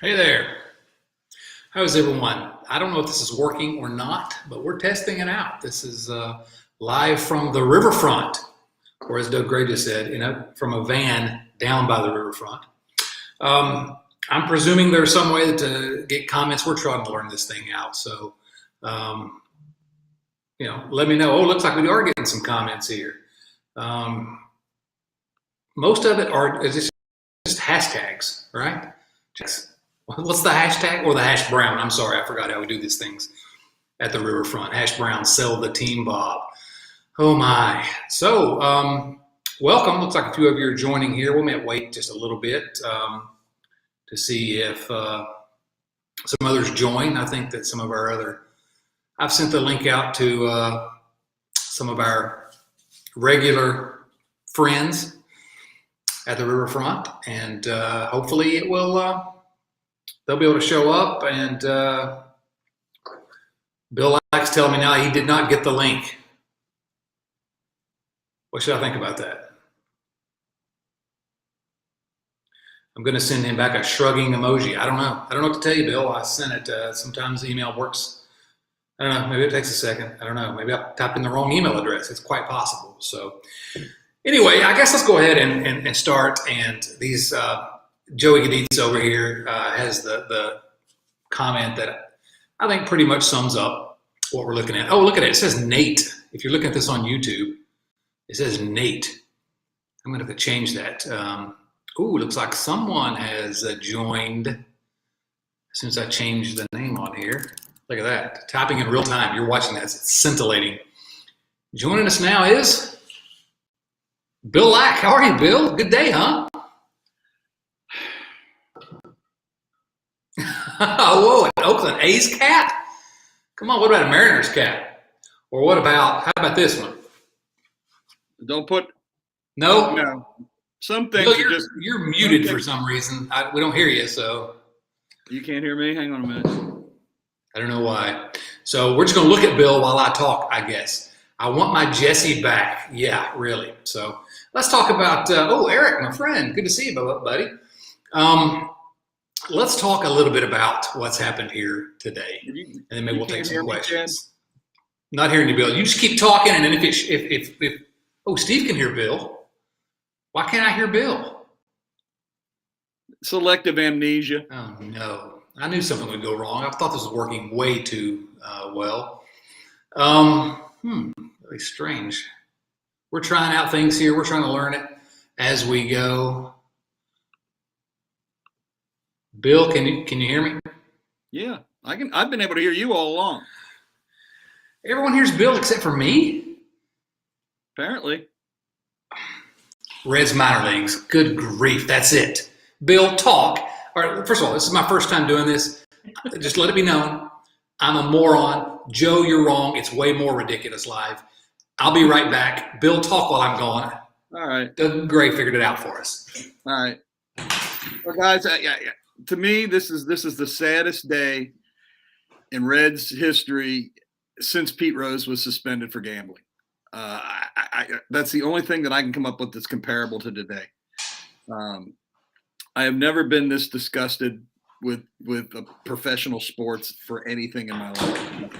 Hey there. How's everyone? I don't know if this is working or not, but we're testing it out. This is live from the Riverfront, or as Doug Gray just said, from a van down by the Riverfront. I'm presuming there's some way to get comments. We're trying to learn this thing out. So, um, let me know. Oh, looks like we are getting some comments here. Um, Most of it are just hashtags, right? Just What's the hashtag or the hash brown? I'm sorry, I forgot how we do these things at the Riverfront. Hash brown, sell the team, Bob. Oh my. So, welcome. Looks like a few of you are joining here. We might wait just a little bit to see if some others join. I think that some of our I've sent the link out to some of our regular friends at the Riverfront, and hopefully it will. They'll be able to show up, and Bill Lack's telling me now he did not get the link. What should I think about that? I'm going to send him back a shrugging emoji. I don't know. I don't know what to tell you, Bill. I sent it. Sometimes the email works. I don't know. Maybe it takes a second. I don't know. Maybe I typed in the wrong email address. It's quite possible. So anyway, I guess let's go ahead and start. And these Joey Gaditz over here has the comment that I think pretty much sums up what we're looking at. Oh, look at it. It says Nate. If you're looking at this on YouTube, it says Nate. I'm going to have to change that. Looks like someone has joined as soon as I changed the name on here. Look at that. Typing in real time. You're watching that. It's scintillating. Joining us now is Bill Lack. How are you, Bill? Good day, huh? Whoa, an Oakland A's cap? Come on, what about a Mariners cap? Or how about this one? Don't put. No? No. Some things Bill, you're muted for some reason. We don't hear you, so. You can't hear me? Hang on a minute. I don't know why. So we're just going to look at Bill while I talk, I guess. I want my Jesse back. Yeah, really. So let's talk about, Eric, my friend. Good to see you, buddy. Let's talk a little bit about what's happened here today, and then maybe we'll take some questions. Not hearing you, Bill. You just keep talking, and then if Steve can hear Bill, why can't I hear Bill? Selective amnesia. Oh no, I knew something would go wrong. I thought this was working way too well. Really strange. We're trying out things here. We're trying to learn it as we go. Bill, can you hear me? Yeah, I can. I've been able to hear you all along. Everyone hears Bill except for me? Apparently. Reds minor leagues. Good grief, that's it. Bill, talk. All right, first of all, this is my first time doing this. Just let it be known. I'm a moron. Joe, you're wrong. It's way more ridiculous live. I'll be right back. Bill, talk while I'm gone. All right. Doug Gray figured it out for us. All right. Well, guys, to me, this is the saddest day in Reds history since Pete Rose was suspended for gambling. That's the only thing that I can come up with that's comparable to today. I have never been this disgusted with professional sports for anything in my life.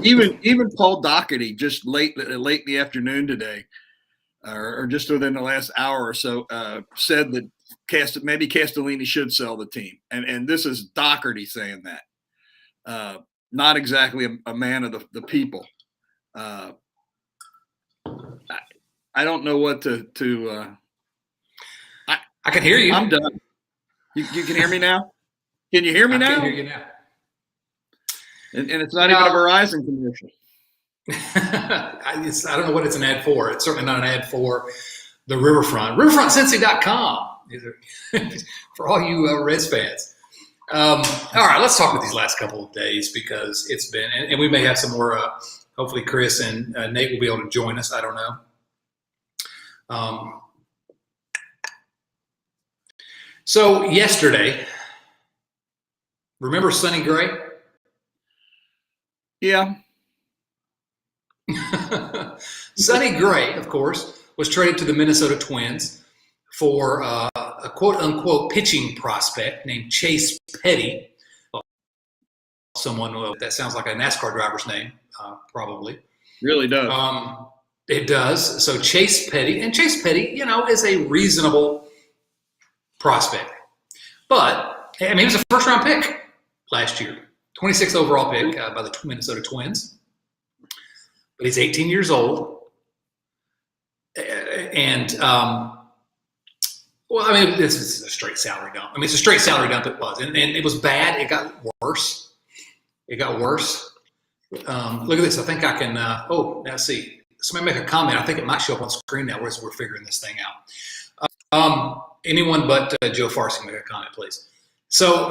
Even Paul Doherty just late in the afternoon today, or just within the last hour or so, said that maybe Castellini should sell the team, and this is Doherty saying that, not exactly a man of the people. I don't know what to. I can hear you. I'm done. You can hear me now? Can you hear me now? I can hear you now. And it's not even a Verizon commercial. I don't know what it's an ad for. It's certainly not an ad for the Riverfront. RiverfrontCincy.com for all you Reds fans. All right, let's talk about these last couple of days because it's been, and we may have some more. Hopefully, Chris and Nate will be able to join us. I don't know. So yesterday, remember Sonny Gray? Yeah. Sonny Gray, of course, was traded to the Minnesota Twins for a quote-unquote pitching prospect named Chase Petty. Someone that sounds like a NASCAR driver's name, probably. Really does. It does. So Chase Petty, is a reasonable prospect. But, I mean, he was a first-round pick last year, 26th overall pick by the Minnesota Twins. But he's 18 years old. And, well, I mean, this is a straight salary dump. I mean, it's a straight salary dump, it was. And it was bad. It got worse. Look at this. I think I can, let's see. Somebody make a comment. I think it might show up on screen now as we're figuring this thing out. Anyone but Joe Farsi make a comment, please. So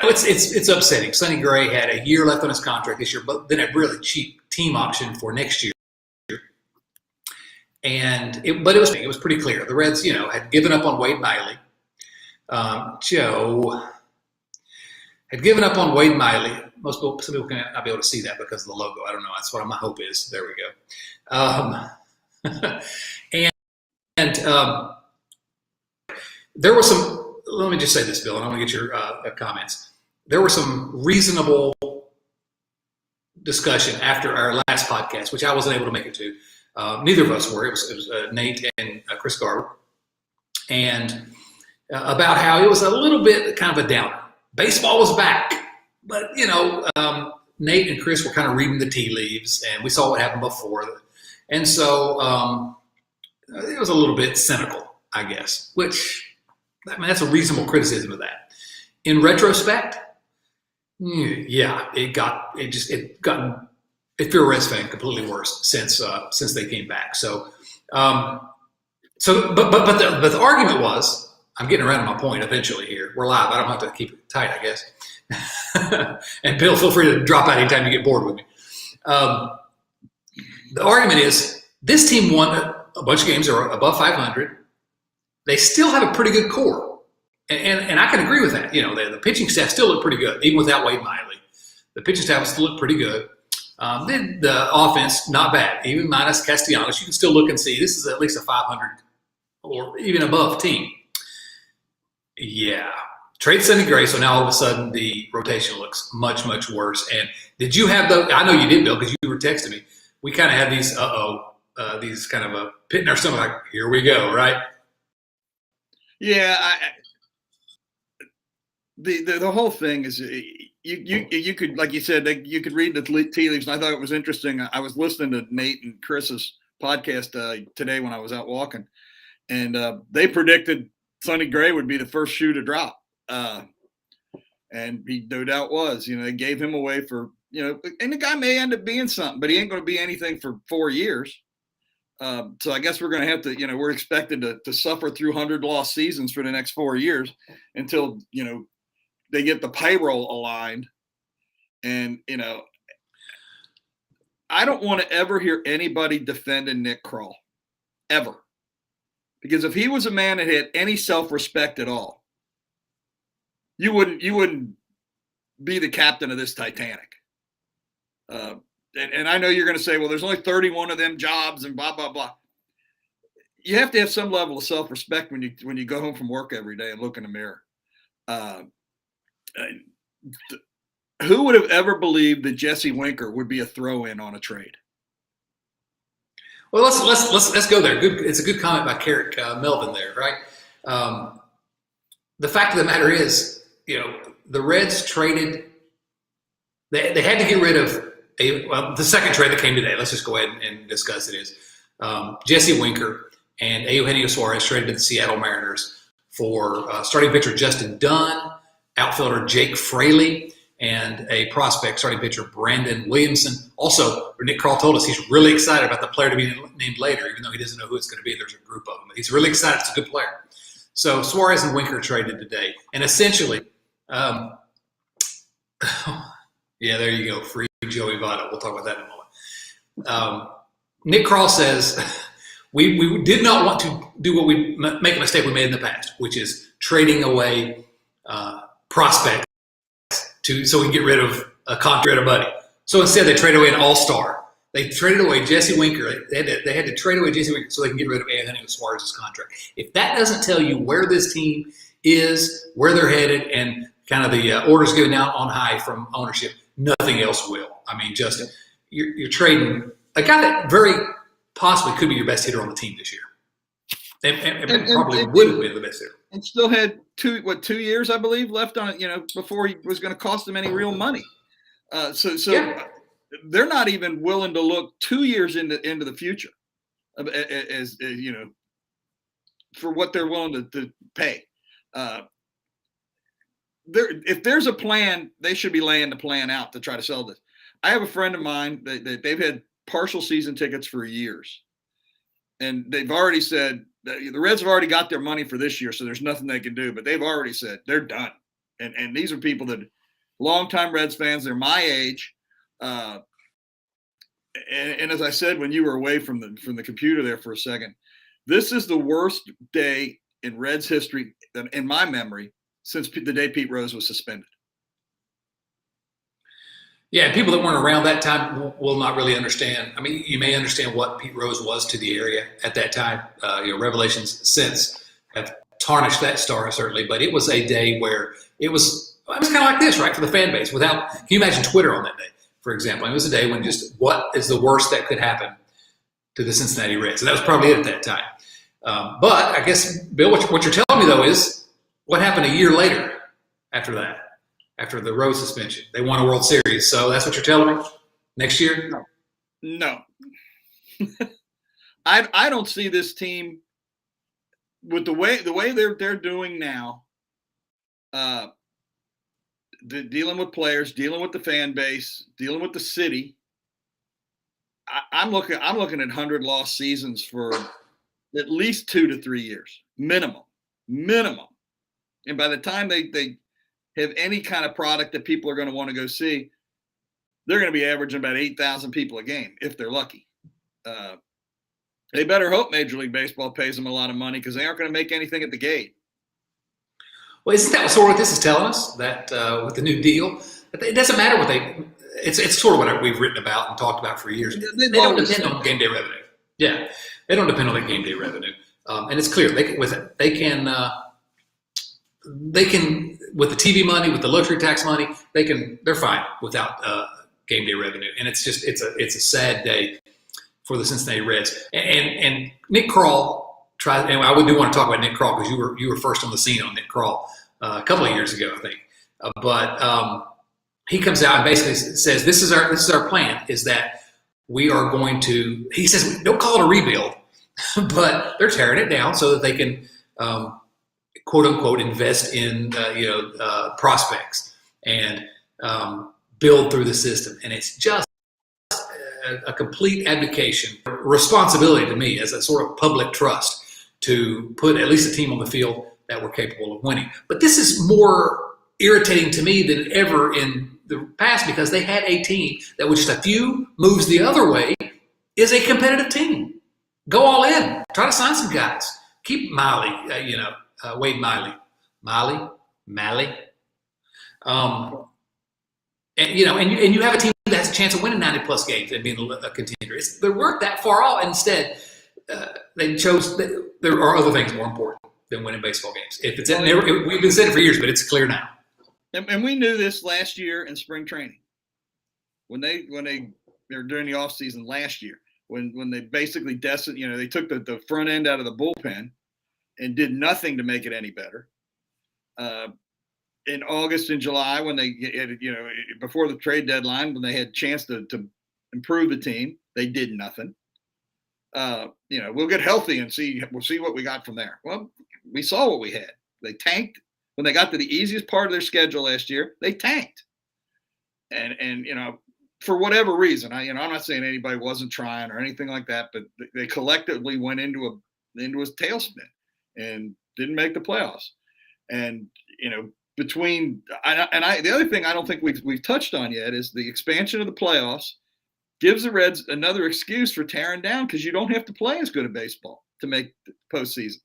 it's upsetting. Sonny Gray had a year left on his contract this year, but then a really cheap team option for next year. And it was pretty clear. The Reds, had given up on Wade Miley. Joe had given up on Wade Miley. Some people can not be able to see that because of the logo. I don't know. That's what my hope is. There we go. And there was some. Let me just say this, Bill, and I want to get your comments. There was some reasonable discussion after our last podcast, which I wasn't able to make it to. Neither of us were. It was Nate and Chris Garber, and about how it was a little bit kind of a downer. Baseball was back. But, Nate and Chris were kind of reading the tea leaves, and we saw what happened before. And so it was a little bit cynical, I guess, which, I mean, that's a reasonable criticism of that. In retrospect, yeah, it if you're a Reds fan, completely worse since they came back. So, but the argument was, I'm getting around to my point eventually here. We're live. I don't have to keep it tight, I guess. And Bill, feel free to drop out anytime you get bored with me. The argument is this team won a bunch of games that are above 500. They still have a pretty good core. And I can agree with that. The pitching staff still look pretty good, even without Wade Miley. The pitching staff still look pretty good. The offense, not bad. Even minus Castellanos, you can still look and see this is at least a 500 or even above team. Yeah. Trade Sonny Gray, so now all of a sudden the rotation looks much, much worse. And did you have I know you did, Bill, because you were texting me. We kind of had these, these kind of a pit in our stomach, like, here we go, right? Yeah. The whole thing is you could, like you said, you could read the tea leaves, and I thought it was interesting. I was listening to Nate and Chris's podcast today when I was out walking, and they predicted Sonny Gray would be the first shoe to drop. And he no doubt was, they gave him away for, and the guy may end up being something, but he ain't going to be anything for 4 years. So I guess we're going to have to, we're expected to suffer through 100 lost seasons for the next 4 years until, they get the payroll aligned. And, I don't want to ever hear anybody defending Nick Krall, ever. Because if he was a man that had any self-respect at all, you wouldn't be the captain of this Titanic. And I know you're going to say, well, there's only 31 of them jobs and blah, blah, blah. You have to have some level of self-respect when you go home from work every day and look in the mirror. Who would have ever believed that Jesse Winker would be a throw-in on a trade? Well, let's go there. Good, it's a good comment by Carrick Melvin there, right? The fact of the matter is, the Reds traded. They had to get rid of the second trade that came today. Let's just go ahead and discuss it. Is Jesse Winker and Eugenio Suarez traded to the Seattle Mariners for starting pitcher Justin Dunn, outfielder Jake Fraley, and a prospect starting pitcher Brandon Williamson. Also, Nick Krall told us he's really excited about the player to be named later, even though he doesn't know who it's going to be. There's a group of them, but he's really excited. It's a good player. So Suarez and Winker traded today, and essentially, yeah, there you go, free Joey Votto. We'll talk about that in a moment. Nick Krall says we did not want to do what we make a mistake we made in the past, which is trading away prospects so we can get rid of a contract buddy. So instead, they traded away an all-star They traded away Jesse Winker. They had to trade away Jesse Winker so they can get rid of Eugenio Suarez's contract. If that doesn't tell you where this team is, where they're headed, and kind of the orders given out on high from ownership, nothing else will. I mean, just you're trading a guy that very possibly could be your best hitter on the team this year, and probably would have been the best hitter. And still had 2 years, I believe, left on it. Before he was going to cost them any real money. So they're not even willing to look 2 years into the future, as for what they're willing to pay. If there's a plan, they should be laying the plan out to try to sell this. I have a friend of mine that they've had partial season tickets for years, and they've already said the Reds have already got their money for this year, so there's nothing they can do. But they've already said they're done. And these are people that longtime Reds fans. They're my age. And as I said, when you were away from the computer there for a second, this is the worst day in Reds history, in my memory, since the day Pete Rose was suspended. Yeah, people that weren't around that time will not really understand. I mean, you may understand what Pete Rose was to the area at that time. Revelations since have tarnished that star, certainly, but it was a day where it was kind of like this, right, for the fan base. Can you imagine Twitter on that day, for example? It was a day when just what is the worst that could happen to the Cincinnati Reds? And that was probably it at that time. But I guess, Bill, what you're telling me, though, is what happened a year later after that? After the Rose suspension, they won a World Series. So that's what you're telling me? Next year? No. I don't see this team with the way they're doing now. Dealing with players, dealing with the fan base, dealing with the city. I'm looking at 100 lost seasons for at least 2 to 3 years, minimum. And by the time they have any kind of product that people are going to want to go see, they're going to be averaging about 8,000 people a game if they're lucky. They better hope Major League Baseball pays them a lot of money, because they aren't going to make anything at the gate. Well, isn't that sort of what this is telling us? That with the new deal, it doesn't matter what it's sort of what we've written about and talked about for years. They don't depend on game day revenue. Yeah, they don't depend on the game day revenue, and it's clear they can with the TV money, with the luxury tax money, they're fine without game day revenue. And it's a sad day for the Cincinnati Reds. And Nick Krall tried, and I do want to talk about Nick Krall, because you were first on the scene on Nick Krall a couple of years ago, I think. But he comes out and basically says, this is our plan, is that we are going to, he says, don't call it a rebuild, but they're tearing it down so that they can quote unquote invest in prospects and build through the system. And it's just a complete abdication, responsibility to me as a sort of public trust to put at least a team on the field that were capable of winning. But this is more irritating to me than ever in the past, because they had a team that with just a few moves the other way is a competitive team. Go all in. Try to sign some guys. Keep Miley, Wade Miley. And you have a team that has a chance of winning 90-plus games and being a contender. They weren't that far off. Instead, they chose. There are other things more important than winning baseball games. If it's we've been saying it for years, but it's clear now. And we knew this last year in spring training, when they were during the off season last year, when they basically they took the front end out of the bullpen and did nothing to make it any better. In August and July, when they before the trade deadline, when they had a chance to improve the team, they did nothing. We'll get healthy and we'll see what we got from there. Well, we saw what we had. They tanked when they got to the easiest part of their schedule last year. They tanked, and for whatever reason, I'm not saying anybody wasn't trying or anything like that, but they collectively went into a tailspin and didn't make the playoffs. And the other thing I don't think we've touched on yet is the expansion of the playoffs gives the Reds another excuse for tearing down, because you don't have to play as good a baseball to make the postseason.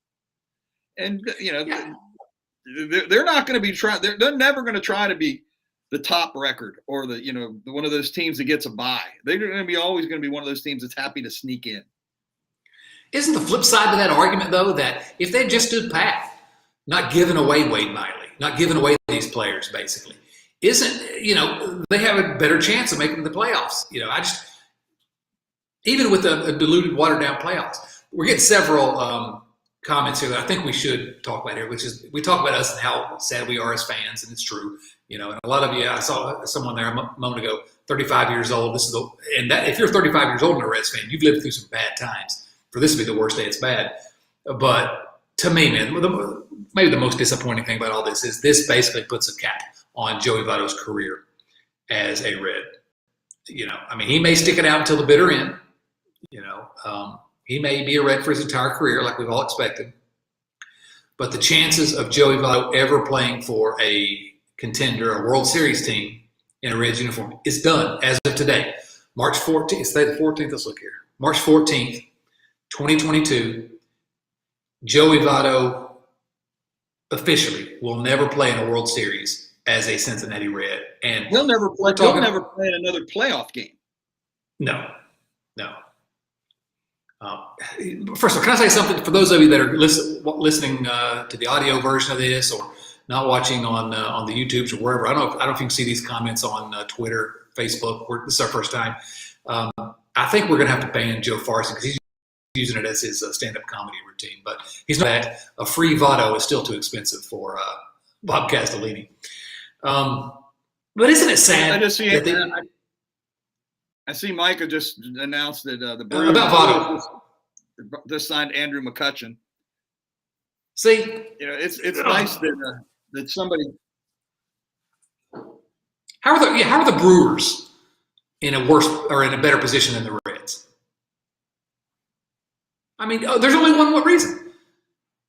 And they're not going to be trying. They're never going to try to be the top record or one of those teams that gets a bye. They're going to be always going to be one of those teams that's happy to sneak in. Isn't the flip side to that argument, though, that if they just stood pat, not giving away Wade Miley, not giving away these players, basically, they have a better chance of making the playoffs. Even with a diluted, watered-down playoffs. We're getting several comments here that I think we should talk about here, which is we talk about us and how sad we are as fans, and it's true. And a lot of you, I saw someone there a moment ago, 35 years old. If you're 35 years old and a Reds fan, you've lived through some bad times. For this to be the worst day, it's bad. But to me, man, maybe the most disappointing thing about all this is this basically puts a cap on Joey Votto's career as a Red. He may stick it out until the bitter end. He may be a Red for his entire career, like we've all expected. But the chances of Joey Votto ever playing for a contender, a World Series team in a Reds uniform is done as of today. March 14th, it's the 14th, let's look here. March 14th, 2022, Joey Votto officially will never play in a World Series as a Cincinnati Red. And he'll never play in another playoff game. No. First of all, can I say something for those of you that are listening to the audio version of this or not watching on the YouTubes or wherever? I don't know if you can see these comments on Twitter, Facebook. This is our first time. I think we're going to have to ban Joe Farsi because he's using it as his stand-up comedy routine. But he's not that. A free Votto is still too expensive for Bob Castellini. But isn't it sad? I see Micah just announced that the Brewers about Votto just signed Andrew McCutchen. See, it's nice that somebody. How are the Brewers in a worse or in a better position than the Reds? There's only one reason.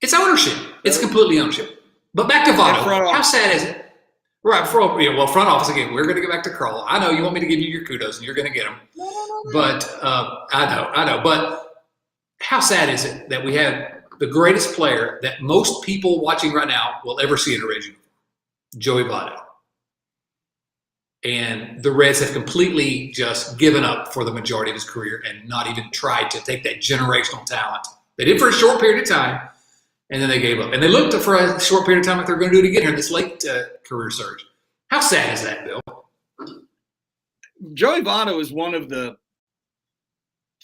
It's ownership. It's completely ownership. But back to Votto. How sad is it? Right, front office again. We're going to get back to Carl. I know you want me to give you your kudos, and you're going to get them. No. But I know. But how sad is it that we have the greatest player that most people watching right now will ever see in a Reds uniform, Joey Votto, and the Reds have completely just given up for the majority of his career and not even tried to take that generational talent. They did for a short period of time. And then they gave up. And they looked for a short period of time like they're going to do it again here in this late career surge. How sad is that, Bill? Joey Votto is one of the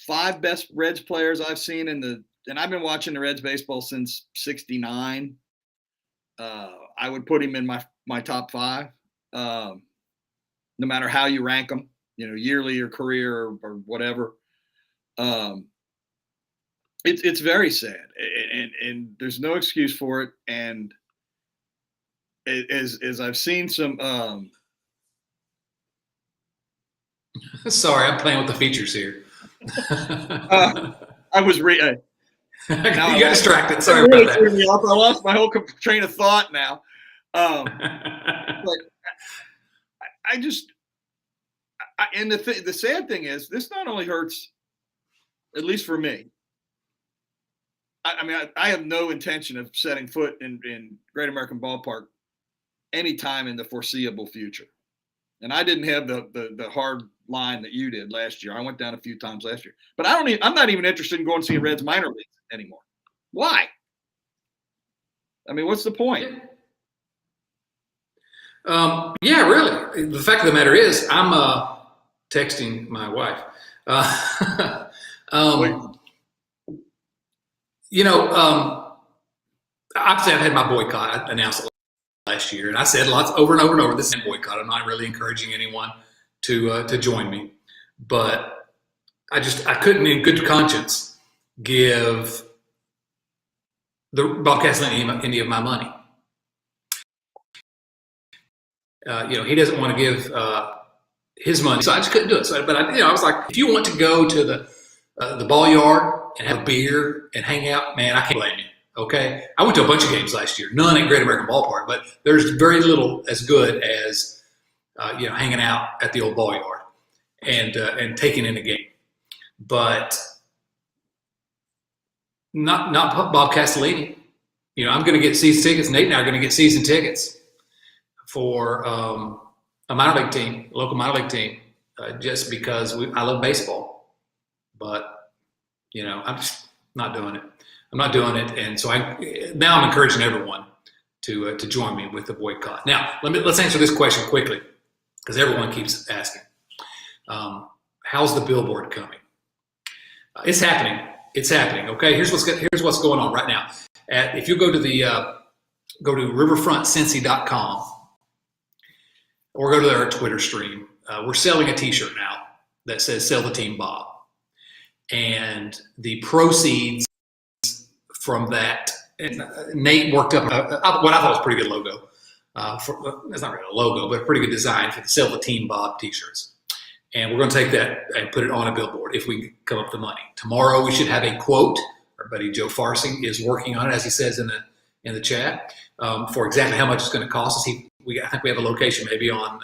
5 best Reds players I've seen and I've been watching the Reds baseball since '69. I would put him in my top 5, no matter how you rank them, yearly or career or whatever. It's very sad, and there's no excuse for it. And as I've seen some, sorry, I'm playing with the features here. I was you got distracted. Sorry about that. I lost my whole train of thought now. But the sad thing is, this not only hurts, at least for me. I have no intention of setting foot in Great American Ballpark anytime in the foreseeable future. And I didn't have the hard line that you did last year. I went down a few times last year. But I'm not even interested in going to see Reds minor leagues anymore. Why? What's the point? Yeah, really. The fact of the matter is, I'm texting my wife. Obviously I've had my boycott. I announced it last year, and I said over and over, this is a boycott. I'm not really encouraging anyone to join me, but I couldn't in good conscience give the broadcast any of my money. He doesn't want to give his money, so I just couldn't do it. So, but I was like, if you want to go to the ball yard and have a beer and hang out, man, I can't blame you. Okay, I went to a bunch of games last year, none at Great American Ballpark, but there's very little as good as hanging out at the old ball yard and taking in a game. But not Bob Castellini. I'm going to get season tickets. Nate and I are going to get season tickets for a minor league team, a local minor league team, just because I love baseball. But, I'm just not doing it. I'm not doing it. And so now I'm encouraging everyone to join me with the boycott. Now, let's answer this question quickly because everyone keeps asking. How's the billboard coming? It's happening. It's happening. Okay. Here's what's going on right now. If you go to riverfrontcincy.com or go to their Twitter stream, we're selling a T-shirt now that says "Sell the Team Bob," and the proceeds from that. And Nate worked up what I thought was a pretty good logo. It's not really a logo, but a pretty good design for the "Sell the Team Bob" T-shirts. And we're going to take that and put it on a billboard if we come up with the money. Tomorrow we should have a quote. Our buddy Joe Farsing is working on it, as he says in the chat, for exactly how much it's going to cost us. I think we have a location maybe on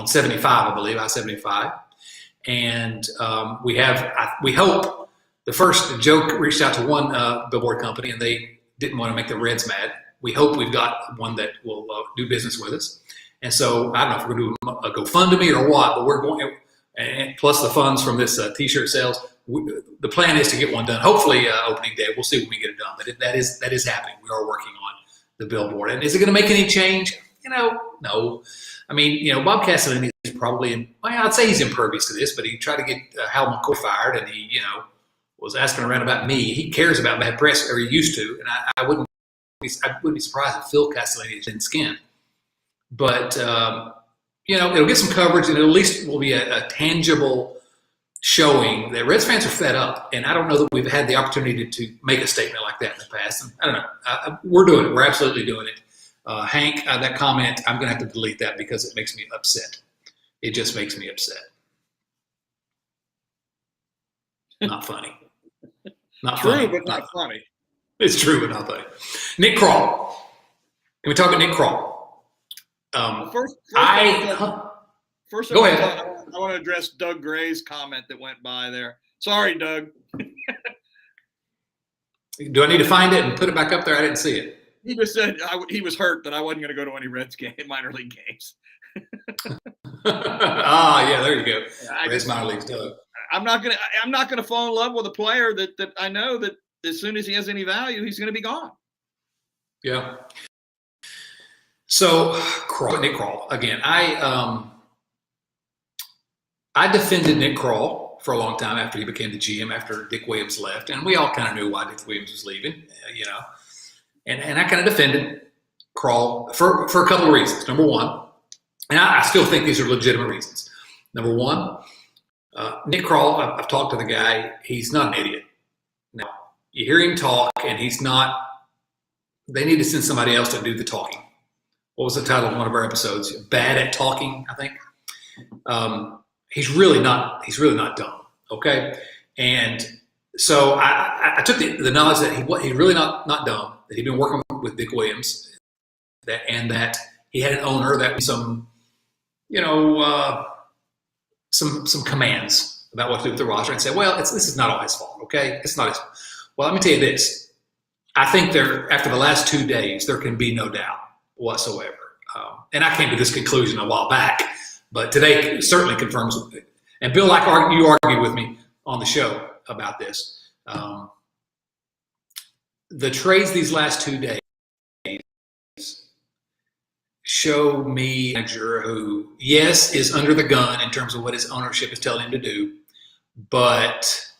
75, I believe, I-75. And we hope the first Joe reached out to one billboard company and they didn't want to make the Reds mad. We hope we've got one that will do business with us. And so I don't know if we're going to do a GoFundMe or what, but we're going, and plus the funds from this T-shirt sales. The plan is to get one done. Hopefully opening day. We'll see when we get it done. But that is happening. We are working on the billboard. And is it going to make any change? No. I mean, Bob Castellini is probably I'd say he's impervious to this, but he tried to get Hal McCoy fired, and he, was asking around about me. He cares about bad press, or he used to, and I wouldn't be surprised if Phil Castellini is thin skinned. But it'll get some coverage, and it at least will be a tangible showing that Reds fans are fed up. And I don't know that we've had the opportunity to make a statement like that in the past. And I don't know. We're doing it. We're absolutely doing it. Hank, that comment, I'm going to have to delete that because it makes me upset. It just makes me upset. Not funny. Not true, funny. But not funny. It's true, but not funny. Nick Kroll. Can we talk about Nick Kroll? First, go ahead. I want to address Doug Gray's comment that went by there. Sorry, Doug. Do I need to find it and put it back up there? I didn't see it. He just said he was hurt that I wasn't going to go to any Reds minor league games. Yeah, there you go. Reds minor leagues, Doug. I'm not gonna fall in love with a player that I know that as soon as he has any value, he's going to be gone. Yeah. So Nick Kroll again. I defended Nick Kroll for a long time after he became the GM, after Dick Williams left, and we all kind of knew why Dick Williams was leaving, and I kind of defended Kroll for a couple of reasons. Number one, and I still think these are legitimate reasons. Number one, Nick Kroll, I've talked to the guy. He's not an idiot. Now, you hear him talk, and he's not. They need to send somebody else to do the talking. What was the title of one of our episodes? Bad at talking, I think. He's really not dumb. Okay, and so I took the knowledge that he's really not dumb. That he'd been working with Dick Williams, that he had an owner that was some commands about what to do with the roster, and said, well, this is not all his fault. Okay, it's not his fault. Well, let me tell you this. I think after the last 2 days, there can be no doubt whatsoever. And I came to this conclusion a while back, but today certainly confirms it. And Bill Lack, you argued with me on the show about this. The trades these last 2 days show me a manager who, yes, is under the gun in terms of what his ownership is telling him to do, but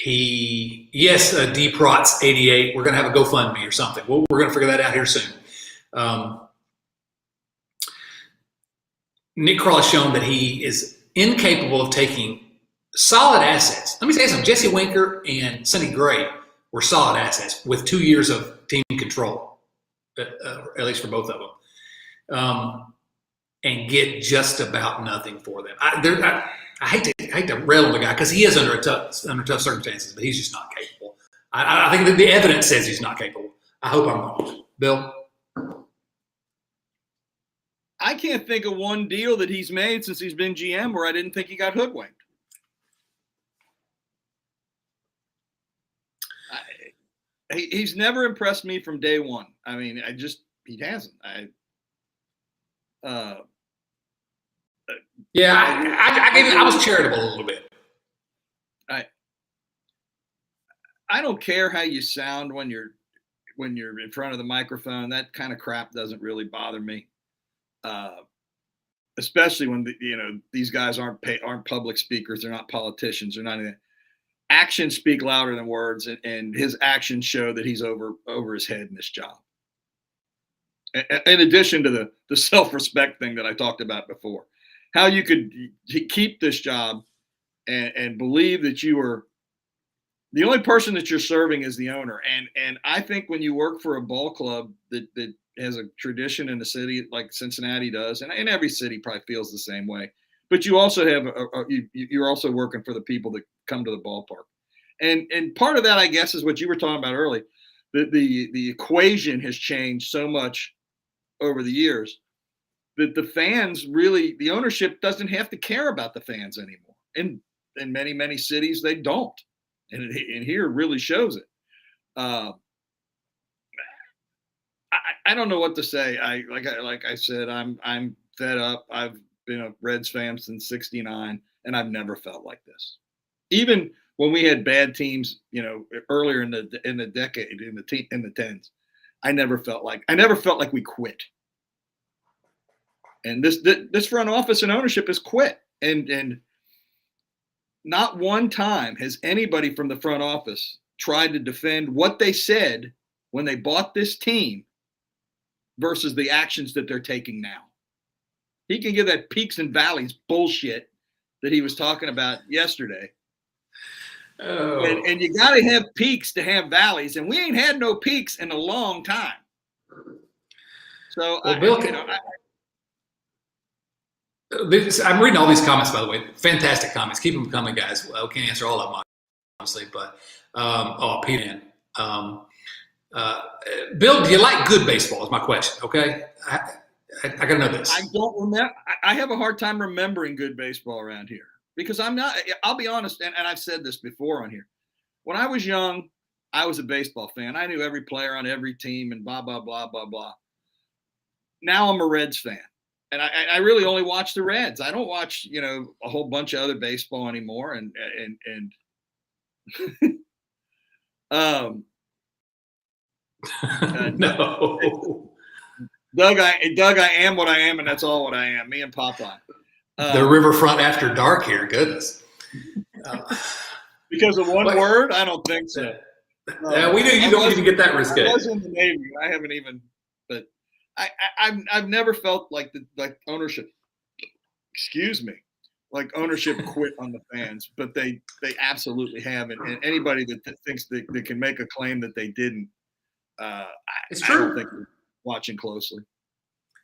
DPROTS 88, we're going to have a GoFundMe or something. We're going to figure that out here soon. Nick Kroll has shown that he is incapable of taking solid assets. Let me say something. Jesse Winker and Sonny Gray were solid assets with 2 years of team control, at least for both of them, and get just about nothing for them. I hate to rail on the guy because he is under tough circumstances, but he's just not capable. I think that the evidence says he's not capable. I hope I'm wrong. Bill? I can't think of one deal that he's made since he's been GM where I didn't think he got hoodwinked. He's never impressed me from day one. I mean, he hasn't. Yeah, I was charitable a little bit. I don't care how you sound when you're in front of the microphone. That kind of crap doesn't really bother me, especially when these guys aren't public speakers. They're not politicians. They're not anything. Actions speak louder than words, and his actions show that he's over his head in this job. In addition to the self-respect thing that I talked about before, how you could keep this job and believe that you are the only person that you're serving is the owner. And I think when you work for a ball club that has a tradition in the city like Cincinnati does, and every city probably feels the same way, but you also have you're also working for the people that come to the ballpark. And part of that, I guess, is what you were talking about earlier. The equation has changed so much over the years that the fans really, the ownership doesn't have to care about the fans anymore. In many, many cities, they don't. And here really shows it. I don't know what to say. Like I said, I'm fed up. I've been a Reds fan since '69, and I've never felt like this. Even when we had bad teams, earlier in the decade, in the tens, I never felt like we quit. And this front office and ownership has quit, and not one time has anybody from the front office tried to defend what they said when they bought this team versus the actions that they're taking now. He can give that peaks and valleys bullshit that he was talking about yesterday. Oh. And you got to have peaks to have valleys, and we ain't had no peaks in a long time. So, well, Bill, I'm reading all these comments, by the way. Fantastic comments. Keep them coming, guys. We can't answer all of them, honestly, but Peter. Bill, do you like good baseball? Is my question. Okay, I got to know this. I don't remember. I have a hard time remembering good baseball around here because I'm not. I'll be honest, and I've said this before on here. When I was young, I was a baseball fan. I knew every player on every team and blah blah blah blah blah. Now I'm a Reds fan. And I really only watch the Reds. I don't watch, a whole bunch of other baseball anymore. And no, Doug, I am what I am, and that's all what I am. Me and Popeye. The Riverfront after dark here, goodness. Because of one word, I don't think so. We knew you don't even get that risque. I was in the Navy. I haven't even, but. I've never felt like ownership. Excuse me, like ownership quit on the fans, but they absolutely have, and anybody that thinks they can make a claim that they didn't, it's true. I don't think they're watching closely.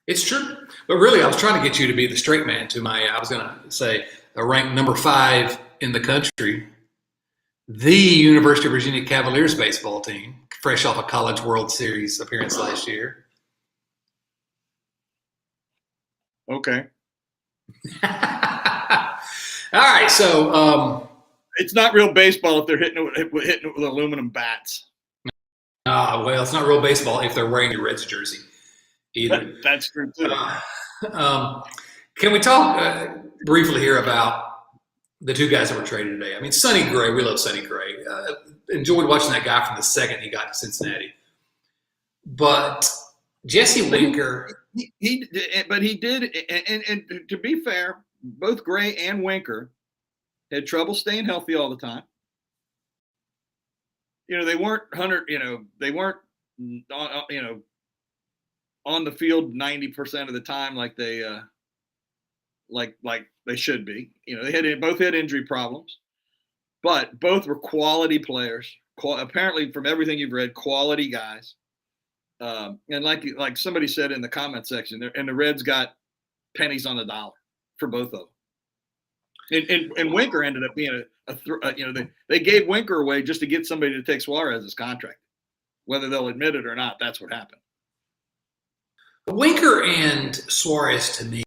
It's true, but really, I was trying to get you to be the straight man to my. I was going to say ranked number 5 in the country, the University of Virginia Cavaliers baseball team, fresh off a College World Series appearance last year. Okay. All right. So it's not real baseball if they're hitting it with aluminum bats. Well, it's not real baseball if they're wearing your Reds jersey either. That's true too. Can we talk briefly here about the 2 guys that were traded today? I mean, Sonny Gray. We love Sonny Gray. Enjoyed watching that guy from the second he got to Cincinnati. But Jesse Winker. He did, and to be fair, both Gray and Winker had trouble staying healthy all the time. They weren't 100. They weren't on the field 90% of the time like they like they should be. They both had injury problems, but both were quality players. Apparently, from everything you've read, quality guys. And like somebody said in the comment section, and the Reds got pennies on the dollar for both of them. And Winker ended up being they gave Winker away just to get somebody to take Suarez's contract. Whether they'll admit it or not, that's what happened. Winker and Suarez to me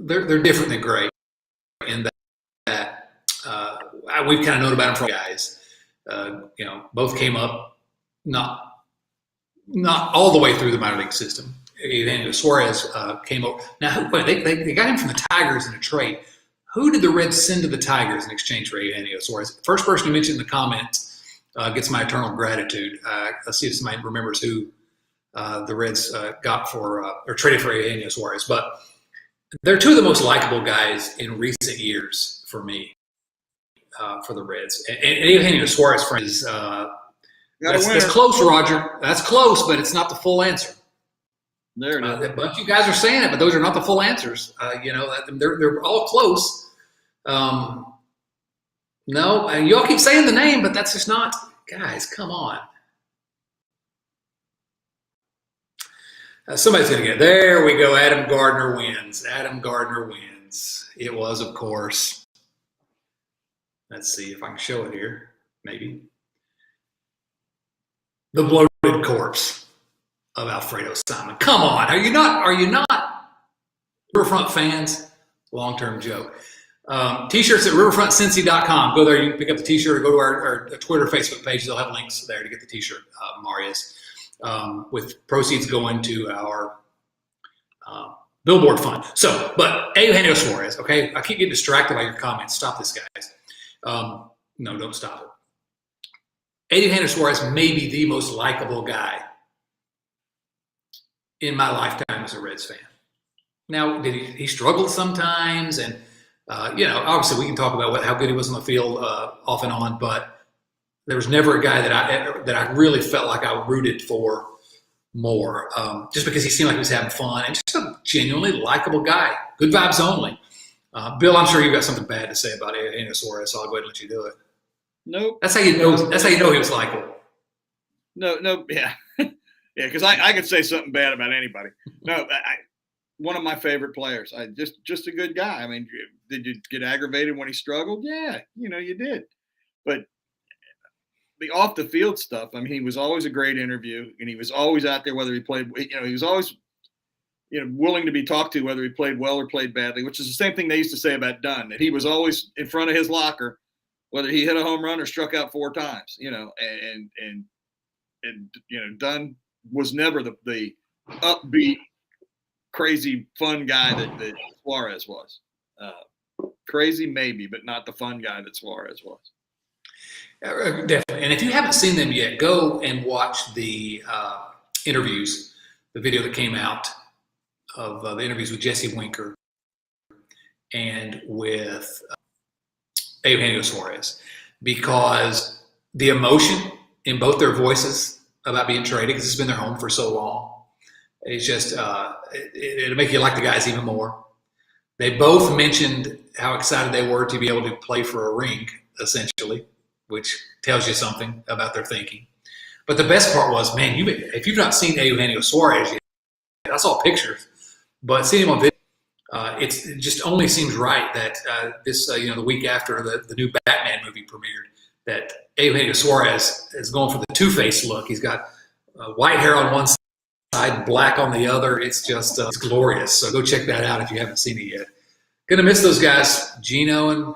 they're different than Gray in that we've kind of known about them from guys. Both came up not all the way through the minor league system, Eugenio Suarez came over. Now, they got him from the Tigers in a trade. Who did the Reds send to the Tigers in exchange for Eugenio Suarez? First person you mentioned in the comments gets my eternal gratitude. Let's see if somebody remembers who the Reds got for or traded for Eugenio Suarez. But they're two of the most likable guys in recent years for me, for the Reds. And Eugenio Suarez, friends, that's close, Roger. That's close, but it's not the full answer. There it is. A bunch of you guys are saying it, but those are not the full answers. They're all close. No, and y'all keep saying the name, but that's just not. Guys, come on. Somebody's going to get there. We go. Adam Gardner wins. Adam Gardner wins. It was, of course. Let's see if I can show it here. Maybe the bloated corpse of Alfredo Simon. Come on, are you not Riverfront fans? Long-term joke. T-shirts at riverfrontcincy.com. Go there, you can pick up the T-shirt, or go to our Twitter, Facebook page. They'll have links there to get the T-shirt, Marius, with proceeds going to our billboard fund. So, but Eugenio Suarez, okay? I keep getting distracted by your comments. Stop this, guys. No, don't stop it. Eugenio Suarez may be the most likable guy in my lifetime as a Reds fan. Now, he struggled sometimes, and obviously we can talk about how good he was on the field off and on, but there was never a guy that I really felt like I rooted for more, just because he seemed like he was having fun and just a genuinely likable guy. Good vibes only. Bill, I'm sure you've got something bad to say about Eugenio Suarez, so I'll go ahead and let you do it. Nope. That's how you know. That's how you know he was likable. No, yeah. Yeah, because I could say something bad about anybody. No, one of my favorite players. Just a good guy. I mean, did you get aggravated when he struggled? Yeah, you did. But the off the field stuff, I mean, he was always a great interview, and he was always out there whether he played. He was always willing to be talked to whether he played well or played badly, which is the same thing they used to say about Dunn, that he was always in front of his locker, whether he hit a home run or struck out 4 times. And Dunn was never the upbeat, crazy, fun guy that Suarez was. Crazy maybe, but not the fun guy that Suarez was. Definitely. And if you haven't seen them yet, go and watch the interviews, the video that came out of the interviews with Jesse Winker and with Eugenio Suarez, because the emotion in both their voices about being traded, because it's been their home for so long, it's just it'll make you like the guys even more. They both mentioned how excited they were to be able to play for a ring, essentially, which tells you something about their thinking. But the best part was, man, if you've not seen Eugenio Suarez yet, I saw pictures, but seeing him on video, it just only seems right that the week after the new Batman movie premiered, that Eugenio Suarez is going for the two-face look. He's got white hair on one side, black on the other. It's just it's glorious. So go check that out if you haven't seen it yet. Gonna miss those guys, Gino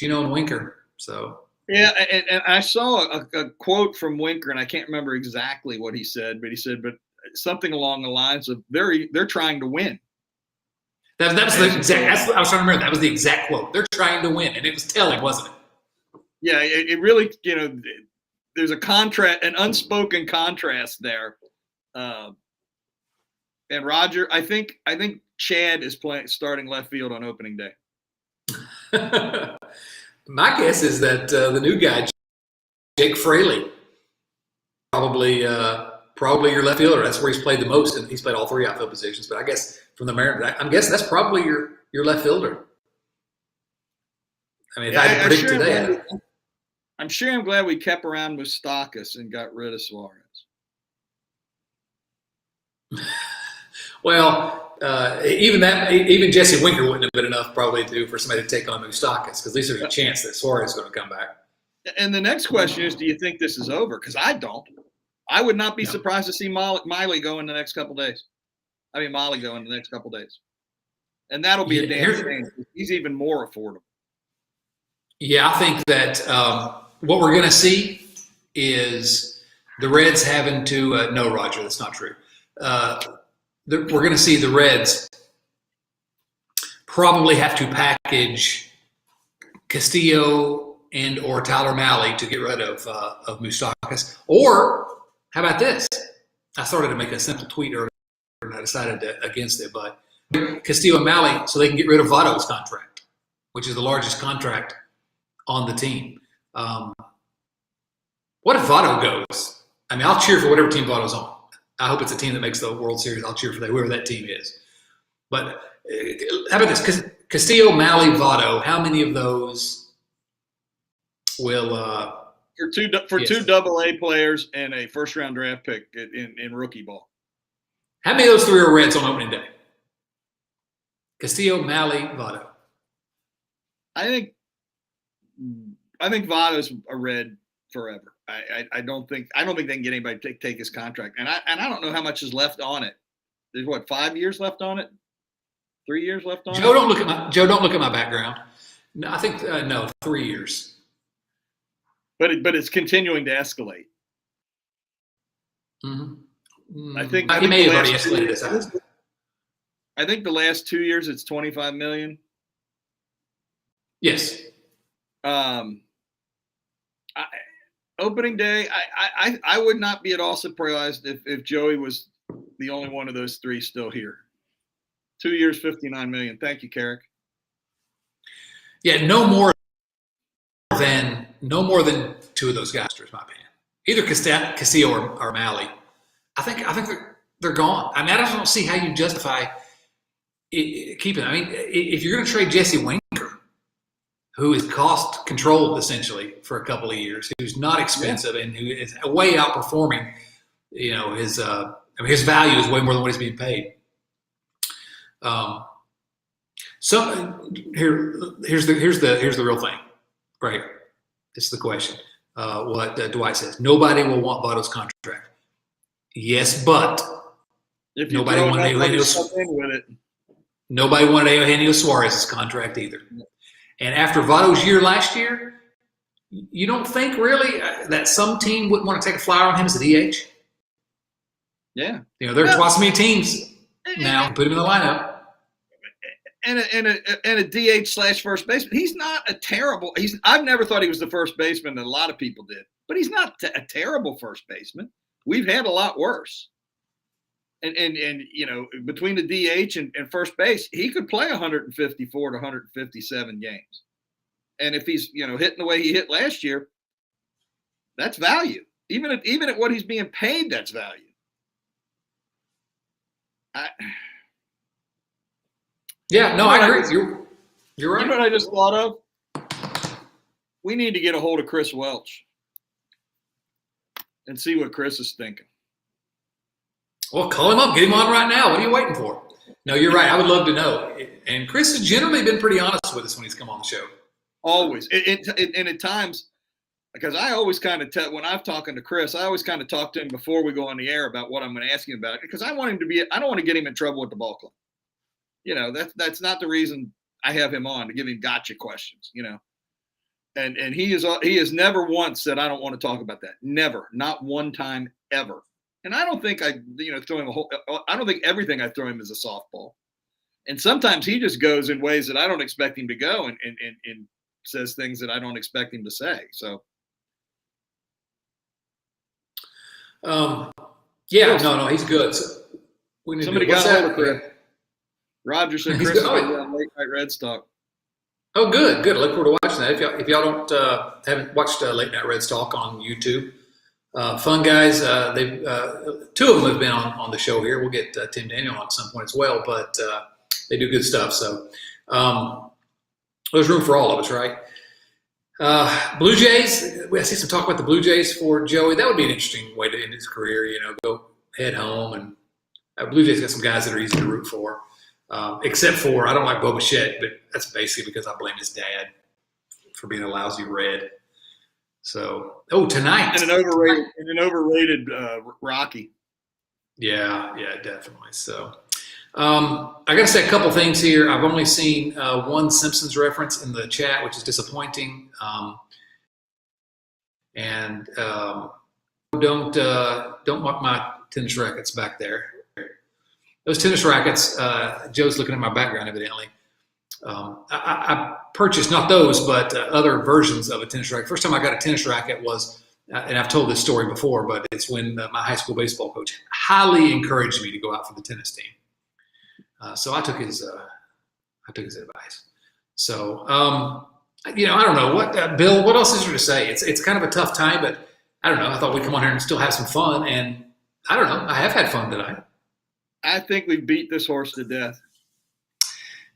and Winker. So yeah, and I saw a quote from Winker, and I can't remember exactly what he said, but he said, but something along the lines of they're trying to win. That was the exact. I was trying to remember. That was the exact quote. They're trying to win, and it was telling, wasn't it? Yeah, it really, there's a contrast, an unspoken contrast there. And Roger, I think Chad is starting left field on opening day. My guess is that the new guy, Jake Fraley, probably your left fielder. That's where he's played the most, and he's played all 3 outfield positions. But I guess from the Mariners, I'm guessing that's probably your left fielder. I mean, if I had to predict today, I'm glad we kept around Moustakas and got rid of Suarez. Well, even Jesse Winker wouldn't have been enough probably for somebody to take on Moustakas, because at least there's a chance that Suarez is going to come back. And the next question is, do you think this is over? Because I don't. I would not be surprised to see Miley go in the next couple days. Molly go in the next couple days. And that'll be a damn shame. He's even more affordable. Yeah, I think that what we're going to see is the Reds having to no, Roger, that's not true. we're going to see the Reds probably have to package Castillo and or Tyler Mahle to get rid of Moustakas. Or how about this? I started to make a simple tweet earlier, and I decided against it. But Castillo and Mahle, so they can get rid of Votto's contract, which is the largest contract on the team. What if Votto goes? I mean, I'll cheer for whatever team Votto's on. I hope it's a team that makes the World Series. I'll cheer for that, whoever that team is. But how about this? Castillo, Mahle, Votto, how many of those will for two double-A players and a first-round draft pick in rookie ball? How many of those three are Reds on opening day? Castillo, Mahle, Votto. I think Votto's a Red forever. I don't think they can get anybody to take his contract, and I don't know how much is left on it. There's 5 years left on it, 3 years left on it. Joe, don't look at my background. No, I think no, 3 years. But it's continuing to escalate. Mm-hmm. I think he may have already escalated this out. I think the last 2 years it's $25 million. Yes. Opening day, I would not be at all surprised if Joey was the only one of those three still here. 2 years, $59 million. Thank you, Carrick. Yeah, no more than two of those guys, is my opinion. Either Castillo or Mahle. I think they're gone. I mean, I just don't see how you justify keeping. I mean, if you're going to trade Jesse Winker, who is cost controlled essentially for a couple of years, who's not expensive and who is way outperforming, his value is way more than what he's being paid. So here's the real thing, right? This is the question. What Dwight says: nobody will want Votto's contract. Yes, but if nobody wanted Eugenio Suarez's contract either. And after Votto's year last year, you don't think really that some team wouldn't want to take a flyer on him as a DH? Yeah. There are twice as many teams now. Put him in the lineup. And a DH / first baseman. He's not a terrible. I've never thought he was the first baseman that a lot of people did, but he's not a terrible first baseman. We've had a lot worse. And between the DH and first base, he could play 154 to 157 games. And if he's hitting the way he hit last year, that's value. Even at what he's being paid, that's value. I agree. You're right. You know what I just thought of? We need to get a hold of Chris Welch and see what Chris is thinking. Well, call him up. Get him on right now. What are you waiting for? No, you're right. I would love to know. And Chris has generally been pretty honest with us when he's come on the show. Always. And at times, because I always kind of when I'm talking to Chris, I always kind of talk to him before we go on the air about what I'm going to ask him about. Because I want him to I don't want to get him in trouble with the ball club. That's not the reason I have him on, to give him gotcha questions, And he has never once said, I don't want to talk about that. Never. Not one time ever. And I don't think I don't think everything I throw him is a softball. And sometimes he just goes in ways that I don't expect him to go and says things that I don't expect him to say. So. No, he's good. So somebody got over Chris. Roger said Chris is on Late Night Reds Talk. Oh, good. I look forward to watching that. If y'all haven't watched Late Night Reds Talk on YouTube, fun guys. They've two of them have been on the show here. We'll get Tim Daniel on at some point as well, but they do good stuff. So there's room for all of us, right? Blue Jays. I see some talk about the Blue Jays for Joey. That would be an interesting way to end his career. Go head home, and Blue Jays got some guys that are easy to root for. Except for, I don't like Bo Bichette, but that's basically because I blame his dad for being a lousy Red. So, tonight. And an overrated Rocky. Yeah, definitely. So, I got to say a couple things here. I've only seen one Simpsons reference in the chat, which is disappointing. Don't mark my tennis rackets back there. those tennis rackets, Joe's looking at my background evidently. I purchased not those, but other versions of a tennis racket. First time I got a tennis racket was, and I've told this story before, but it's when my high school baseball coach highly encouraged me to go out for the tennis team. So I took his advice. So I don't know what Bill. What else is there to say? It's kind of a tough time, but I don't know. I thought we'd come on here and still have some fun, and I don't know. I have had fun tonight. I think we beat this horse to death.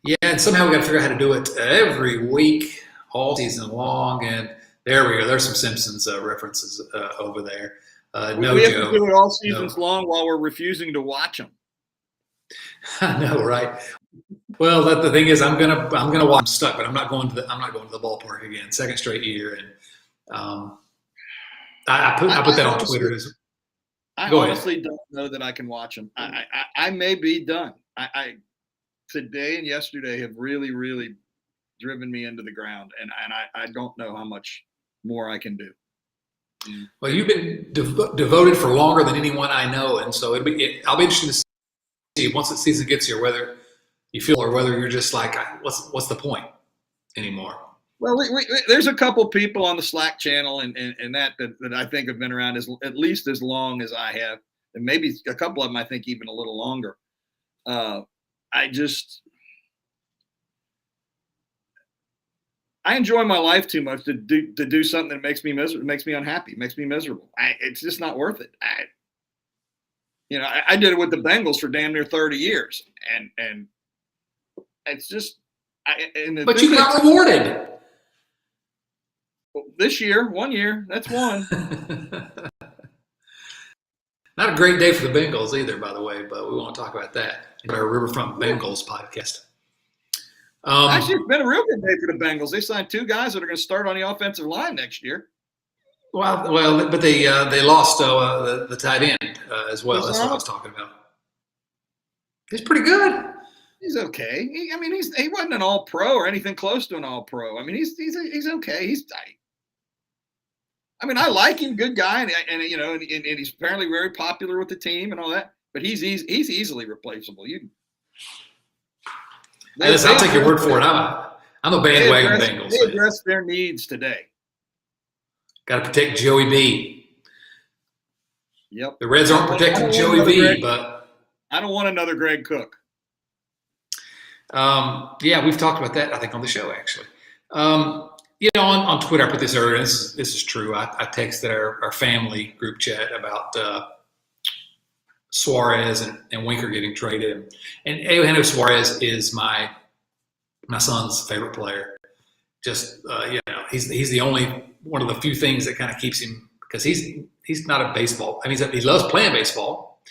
Yeah, and somehow we got to figure out how to do it every week, all season long. And there we go. There's some Simpsons references over there. We have to do it all seasons long while we're refusing to watch them. I know, right? Well, the thing is, I'm gonna watch. I'm stuck, but I'm not going to the ballpark again. Second straight year, and I put that on Twitter. I honestly don't know that I can watch them. I may be done. I today and yesterday have really, really driven me into the ground, and I don't know how much more I can do. Well, you've been devoted for longer than anyone I know, and so I'll be interested to see once the season gets here whether you feel or whether you're just like, what's the point anymore? Well, there's a couple people on the Slack channel and that I think have been around at least as long as I have, and maybe a couple of them I think even a little longer. I enjoy my life too much to do something that makes me miserable, makes me unhappy, makes me miserable. It's just not worth it. I did it with the Bengals for damn near 30 years, and it's just. But you got rewarded. This year, 1 year, that's one. Not a great day for the Bengals either, by the way, but we won't talk about that in our Riverfront Bengals podcast. Actually, it's been a real good day for the Bengals. They signed 2 guys that are going to start on the offensive line next year. Well, but they lost the tight end as well. That's what I was talking about. He's pretty good. He's okay. He wasn't an All-Pro or anything close to an All-Pro. He's okay. I like him, good guy, and he's apparently very popular with the team and all that. But he's easily replaceable. I'll take your word for it. I'm a bandwagon Bengals. They addressed their needs today. Got to protect Joey B. Yep. The Reds aren't protecting Joey B, but I don't want another Greg Cook. Yeah, we've talked about that, I think, on the show, actually. On Twitter, I put this earlier. This is true. I texted our family group chat about Suarez and Winker getting traded. And Eugenio Suarez is my son's favorite player. Just, he's the only one of the few things that kind of keeps him, because he's not a baseball. He loves playing baseball,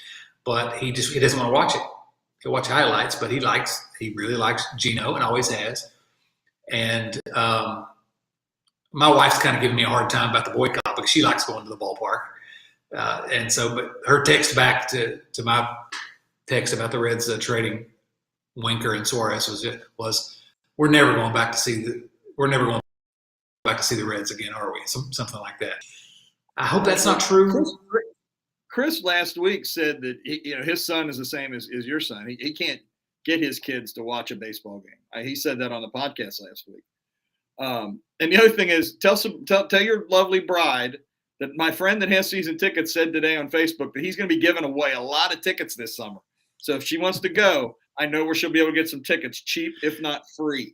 but he doesn't want to watch it. He'll watch highlights, but he really likes Gino and always has. And my wife's kind of giving me a hard time about the boycott because she likes going to the ballpark. But her text back to my text about the Reds trading Winker and Suarez was we're never going back to see the Reds again, are we? Something like that. I hope that's not true. Chris last week said that his son is the same as your son. He can't get his kids to watch a baseball game. He said that on the podcast last week. And the other thing is, tell your lovely bride that my friend that has season tickets said today on Facebook that he's going to be giving away a lot of tickets this summer. So if she wants to go, I know where she'll be able to get some tickets cheap, if not free.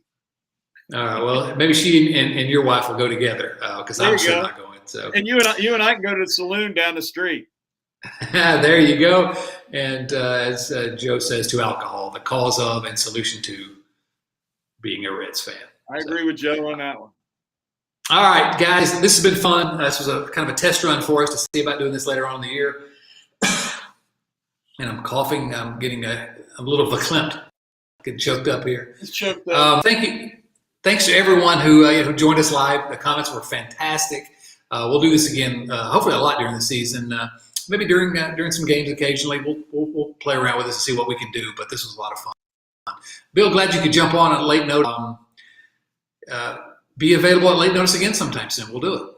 All right. Well, maybe she and your wife will go together because I'm sure not going. So. And you and I can go to the saloon down the street. There you go. And as Joe says, to alcohol, the cause of and solution to being a Reds fan. I agree with Joe on that one. All right, guys, this has been fun. This was a kind of a test run for us to see about doing this later on in the year. And I'm coughing. I'm getting a little verklempt. Getting choked up here. It's choked up. Thank you. Thanks to everyone who joined us live. The comments were fantastic. We'll do this again, hopefully a lot during the season. Maybe during some games occasionally. We'll play around with this and see what we can do. But this was a lot of fun. Bill, glad you could jump on at late notice. Be available at late notice again sometime soon. We'll do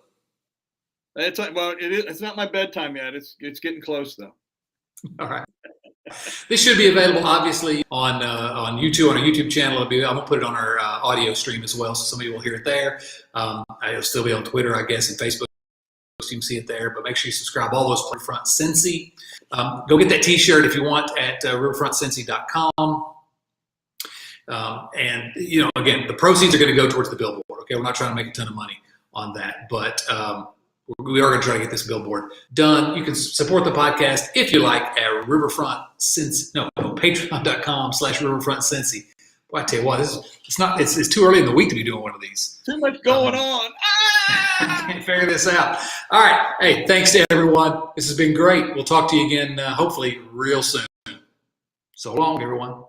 it. It's not my bedtime yet. It's getting close though. All right. This should be available, obviously, on YouTube, on our YouTube channel. I'm going to put it on our audio stream as well, so somebody will hear it there. It'll still be on Twitter, I guess, and Facebook. So you can see it there, but make sure you subscribe. All those Riverfront Cincy. Go get that T-shirt if you want at riverfrontcincy.com. And again, the proceeds are going to go towards the billboard. Okay, we're not trying to make a ton of money on that, but we are going to try to get this billboard done. You can support the podcast if you like at patreon.com/riverfrontcincy. Boy, I tell you what, it's too early in the week to be doing one of these. Too much going on. I can't figure this out. All right. Hey, thanks to everyone. This has been great. We'll talk to you again, hopefully real soon. So long, everyone.